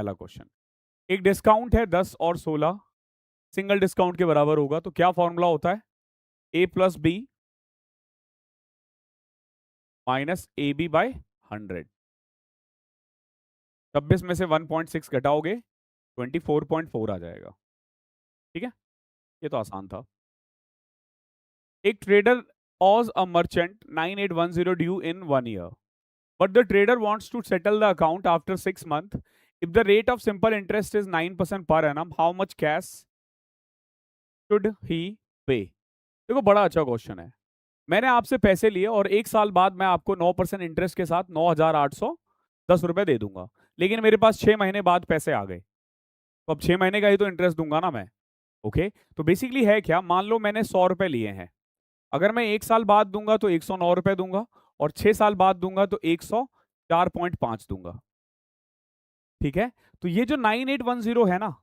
वाला क्वेश्चन। एक डिस्काउंट है 10 और 16 सिंगल डिस्काउंट के बराबर होगा, तो क्या फॉर्मूला होता है? A plus B minus A B by 100। 26 में से 1.6 घटाओगे 24.4 आ जाएगा। ठीक है, ये तो आसान था। एक trader owes a merchant 9810 due in 1 year, but the trader wants to settle the account after 6 months. If the rate of simple interest is 9% per annum, how much cash should he pay? देखो बड़ा अच्छा question है। मैंने आपसे पैसे लिए और 1 साल बाद मैं आपको 9% इंटरेस्ट के साथ 9,810 रुपए दे दूंगा, लेकिन मेरे पास 6 महीने बाद पैसे आ गए, तो अब 6 महीने का ही तो इंटरेस्ट दूंगा ना मैं। ओके, तो बेसिकली है क्या, मान लो मैंने 100 रुपए लिए हैं, अगर मैं 1 साल बाद दूंगा तो 109 रुपए दूंगा, और 6 साल बाद दूंगा तो 104.5 दूंगा। ठीक है, तो ये जो 9810 है ना,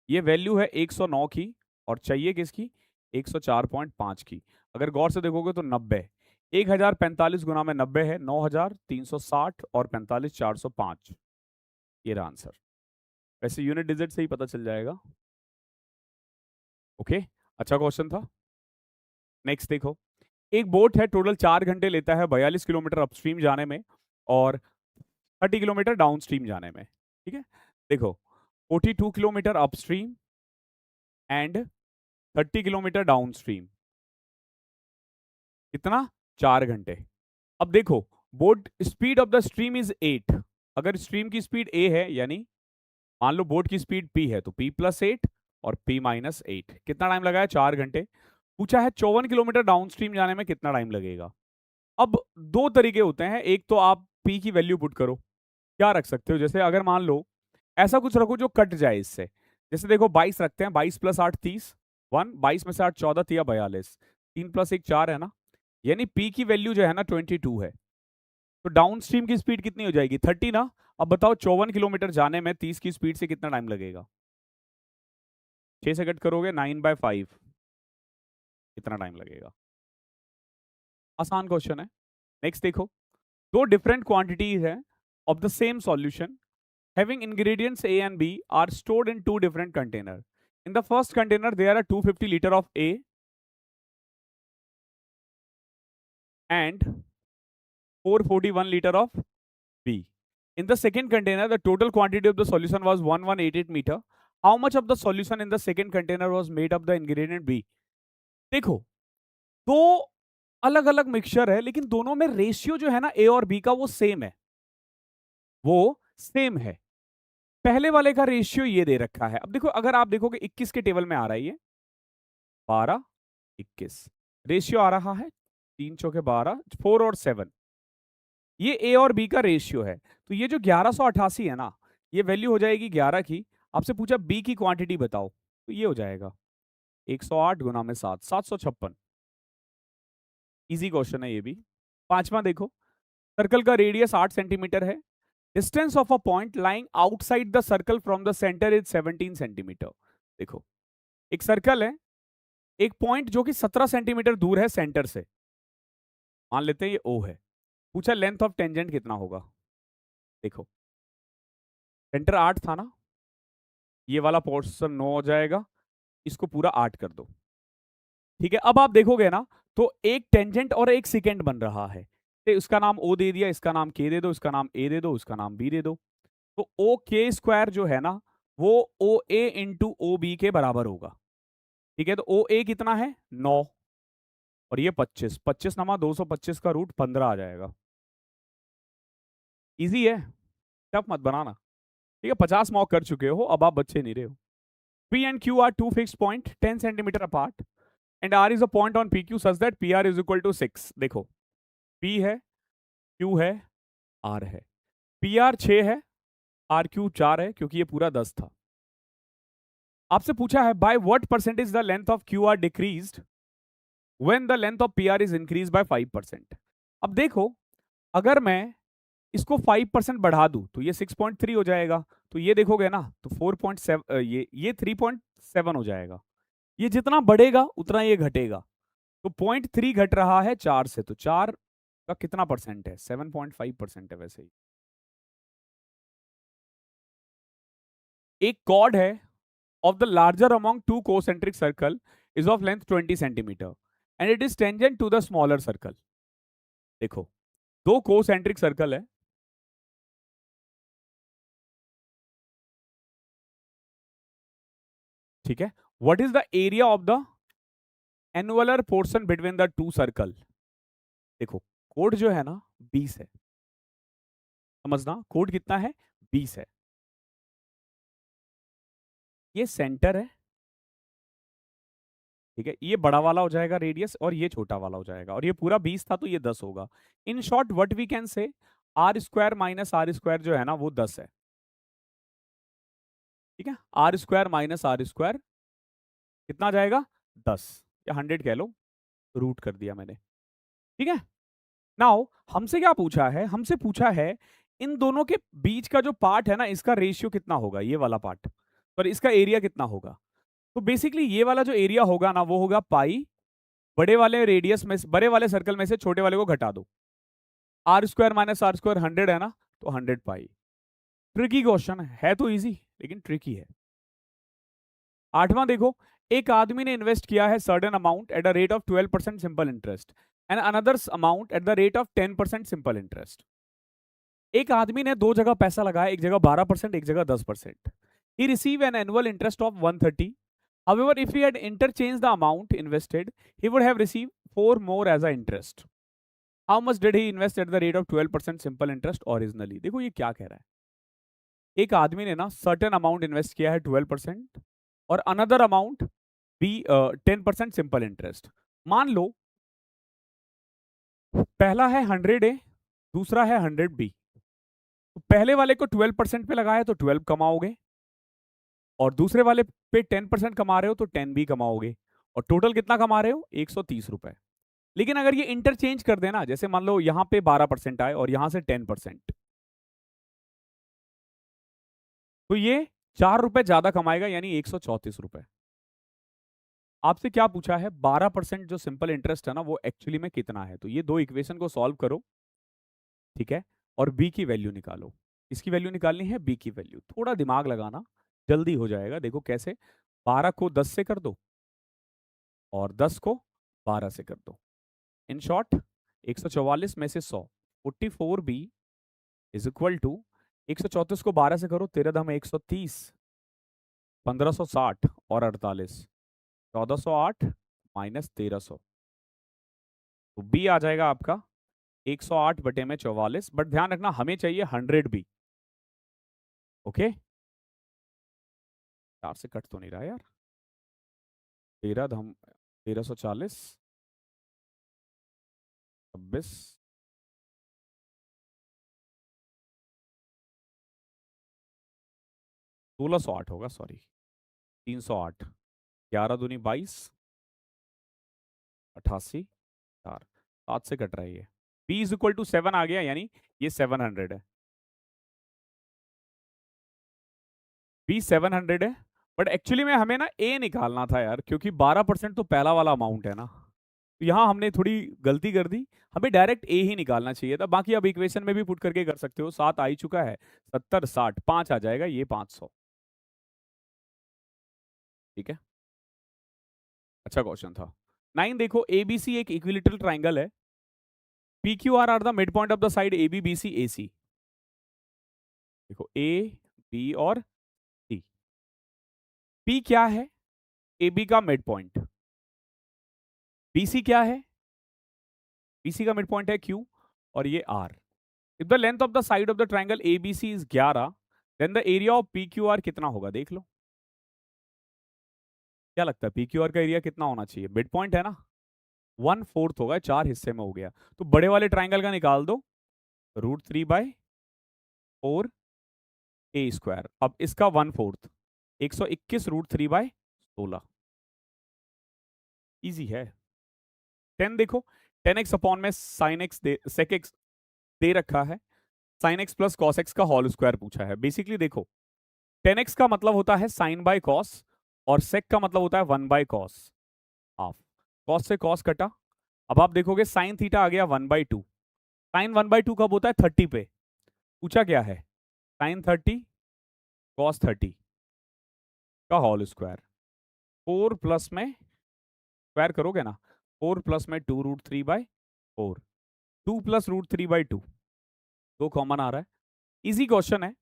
ये वैल्यू है 109 की, और चाहिए किसकी? 104.5 की। अगर गौर से देखोगे तो 90, 1045 गुना में 90 है 9360, और 45 405, ये रहा आंसर। वैसे यूनिट डिजिट से ही पता चल जाएगा। ओके, अच्छा क्वेश्चन था। नेक्स्ट देखो, एक बोट है, टोटल 4 घंटे लेता है 42 किलोमीटर अपस्ट्रीम जाने में और 30 किलोमीटर डाउनस्ट्रीम जाने में। ठीक है, देखो 42 kilometre upstream and 30 kilometre downstream, कितना? 4 घंटे। अब देखो, boat speed of the stream is 8। अगर स्ट्रीम की स्पीड a है, यानी मान लो बोट की स्पीड p है, तो p प्लस 8 और p माइनस 8, कितना टाइम लगा है? 4 घंटे। पूछा है 54 किलोमीटर डाउनस्ट्रीम जाने में कितना टाइम लगेगा। अब दो तरीके होते हैं, एक तो आप p की वैल्यू पुट करो, क्या रख सकते हो, जैसे अगर मान लो ऐसा कुछ रखो जो कट जाए इससे, जैसे देखो 22 रखते हैं, 22 प्लस 8 30, 1, 22 में से 8 14 तिया 42, 3 प्लस 1 4 है ना, यानी p की वैल्यू जो है ना 22 है। तो डाउन स्ट्रीम की स्पीड कितनी हो जाएगी? 30 ना। अब बताओ 54 किलोमीटर जाने में 30 की स्पीड से कितना टाइम लगेगा? 6 से कट करोगे 9/5, कितना टाइम लगेगा? आसान क्वेश्चन है। नेक्स्ट देखो, दो डिफरेंट क्वांटिटीज है of the same solution having ingredients A and B are stored in two different containers. In the first container there are 250 liter of A and 441 liter of B. In the second container the total quantity of the solution was 1188 meter. How much of the solution in the second container was made of the ingredient B? देखो, दो अलग अलग mixture है, लेकिन दोनों में ratio जो है ना A और B का वो सेम है, वो सेम है। पहले वाले का रेशियो ये दे रखा है। अब देखो, अगर आप देखोगे 21 के टेबल में आ रहा है, ये 12 21 रेशियो आ रहा है, 3 चौके 12, 4 और 7, ये ए और बी का रेशियो है। तो ये जो 1188 है ना, ये वैल्यू हो जाएगी 11 की। आपसे पूछा बी की क्वांटिटी बताओ, तो ये हो जाएगा 108 गुना में 7, 756। इजी क्वेश्चन है ये भी। पांचवा देखो, सर्कल का रेडियस 8 सेंटीमीटर है, distance of a point lying outside the circle from the centre is 17 centimetre. देखो, एक सर्कल है, एक पॉइंट जो कि 17 सेंटीमीटर दूर है सेंटर से, मान लेते हैं ये ओ है। पूछा लेंथ ऑफ टेंजेंट कितना होगा। देखो, सेंटर 8 था ना, ये वाला पोर्शन 9 हो जाएगा, इसको पूरा 8 कर दो। ठीक है, अब आप देखोगे ना, तो एक टेंजेंट और एक सिकेंड बन रहा है, तो उसका नाम ओ दे दिया, इसका नाम के दे दो, इसका नाम ए दे दो, उसका नाम बी दे दो। तो ओ के स्क्वायर जो है ना, वो ओ ए इंटू ओ बी के बराबर होगा। ठीक है, तो ओ ए कितना है? 9, और ये 25, 25 नमा 225 का रूट 15 आ जाएगा। इजी है, टफ मत बनाना। ठीक है, 50 मॉक कर चुके हो, अब आप बच्चे नहीं रहे हो। P and Q are two fixed point 10 centimeter apart and R is a point on PQ such that PR is equal to 6। देखो, P है, Q है, R है, PR 6 है, RQ 4 है, क्योंकि ये पूरा 10 था। आपसे पूछा है by what percentage the length of QR decreased when the length of PR is increased by 5%। अब देखो, अगर मैं इसको 5% बढ़ा दूं तो ये 6.3 हो जाएगा, तो ये देखोगे ना तो 4.7, ये 3.7 हो जाएगा। ये जितना बढ़ेगा उतना ये घटेगा, तो 0.3 घट रहा है 4 से, तो 4 का कितना परसेंट है? 7.5% है वैसे ही। एक कॉर्ड है of the larger among two concentric circle is of length 20 centimeter and it is tangent to the smaller circle. देखो दो concentric circle है, ठीक है. What is the area of the annular portion between the two circle? देखो code जो है ना 20 है, समझना कोड कितना है 20 है. ये सेंटर है, ठीक है. ये बड़ा वाला हो जाएगा रेडियस और ये छोटा वाला हो जाएगा और ये पूरा 20 था तो ये 10 होगा. In short what we can say R square minus R square जो है ना वो 10 है, ठीक है. R square minus R square कितना आ जाएगा 10 या 100 कह लो, रूट कर दिया मैंने, ठीक है. नाउ हमसे क्या पूछा है, हमसे पूछा है इन दोनों के बीच का जो पार्ट है ना इसका रेशियो कितना होगा, ये वाला पार्ट, और इसका एरिया कितना होगा. तो बेसिकली ये वाला जो एरिया होगा ना वो होगा पाई, बड़े वाले रेडियस में बड़े वाले सर्कल में से छोटे वाले को घटा दो. R square minus R square 100 है ना, तो 100 पाई. ट्रिकी क्वेश्चन है तो इजी लेकिन ट्रिकी है. आठवां देखो, एक आदमी ने इन्वेस्ट किया है certain amount at the rate of 12% simple interest and another amount at the rate of 10% simple interest. एक आदमी ने दो जगह पैसा लगाया, एक जगह 12% एक जगह 10%. He receive an annual interest of 130. However, if he had interchanged the amount invested, he would have received 4 more as a interest. How much did he invest at the rate of 12% simple interest originally? देखो ये क्या कह रहा है. एक आदमी ने ना सर्टेन अमाउंट इन्वेस्ट किया है 12% और अनदर अमाउंट भी 10% सिंपल इंटरेस्ट. मान लो पहला है 100 ए, दूसरा है 100 बी. तो पहले वाले को 12% पे लगाया तो 12 कमाओगे और दूसरे वाले पे 10% कमा रहे हो तो 10 भी कमाओगे और टोटल कितना कमा रहे हो 130 रुपए. लेकिन अगर ये इंटरचेंज कर देना, जैसे मान लो यहां पे 12% आए और यहां से 10%, तो ये 4 रुपए ज्यादा कमाएगा यानी 134 रुपए. आपसे क्या पूछा है 12% जो सिंपल इंटरेस्ट है ना वो एक्चुअली में कितना है. तो ये दो इक्वेशन को सॉल्व करो, ठीक है, और बी की वैल्यू निकालो. इसकी वैल्यू निकालनी है, बी की वैल्यू. थोड़ा दिमाग लगाना, जल्दी हो जाएगा. देखो कैसे, 12 को 10 से कर दो और 10 को 12 से कर दो. इन शॉर्ट 144 में से 100, 44 बी इज इक्वल टू 134 को 12 से करो, 13 दम 130, 1560 और 48, 1408 माइनस 1300. तो बी आ जाएगा आपका 108 बटे में 44. बट ध्यान रखना हमें चाहिए 100 बी. ओके, 4 से कट तो नहीं रहा यार. 13 धम 1340, 26, 1608 होगा, सॉरी 308, 11 दूनी 22, 88, 4, 7 से कट रहा है ये. b इज इक्वल टू 7 आ गया यानी ये 700 है. b 700 है. बट एक्चुअली में हमें ना a निकालना था यार, क्योंकि 12% तो पहला वाला अमाउंट है ना. तो यहाँ हमने थोड़ी गलती कर दी, हमें डायरेक्ट a ही निकालना चाहिए था. बाकी अब इक्वेशन में भी पुट करके कर सकते हो. 7 आ ही चुका है, 70, 60, 5 आ जाएगा, ये 500. ठीक है, अच्छा क्वेश्चन था. 9 देखो, एबीसी एक इक्विलेटरल ट्राइंगल है. P Q R the midpoint of the side A B B C A C. देखो ए बी और सी. पी क्या है, ए बी का मिड पॉइंट. बीसी क्या है, बीसी का मिड पॉइंट है क्यू और ये R. If the length of the side of the triangle A B C is 11, then the area of P Q R कितना होगा, देख लो. क्या लगता है पी क्यू आर का एरिया कितना होना चाहिए, मिड पॉइंट है ना, 1/4 होगा, 4 हिस्से में हो गया. तो बड़े वाले ट्राइंगल का निकाल दो, √3/4 ए स्क्वायर. अब इसका 1/4, 121 √3/16. इजी है. 10 देखो, 10x अपॉन में साइन एक्स सेक एक्स दे रखा है, sine x plus cos x का होल स्क्वायर पूछा है. बेसिकली देखो 10x का मतलब होता है साइन बाय कॉस और सेक का मतलब होता है 1/cos हाफ. कॉस से कॉस कटा. अब आप देखोगे साइन थीटा आ गया 1/2. साइन 1/2 कब होता है 30 पे. पूछा क्या है, साइन 30 कॉस 30. का होल स्क्वायर। 4 प्लस में स्क्वायर करोगे ना, 4 प्लस में 2√3/4, 2 प्लस √3/2, 2 कॉमन आ रहा है। इजी क्वेश्चन है,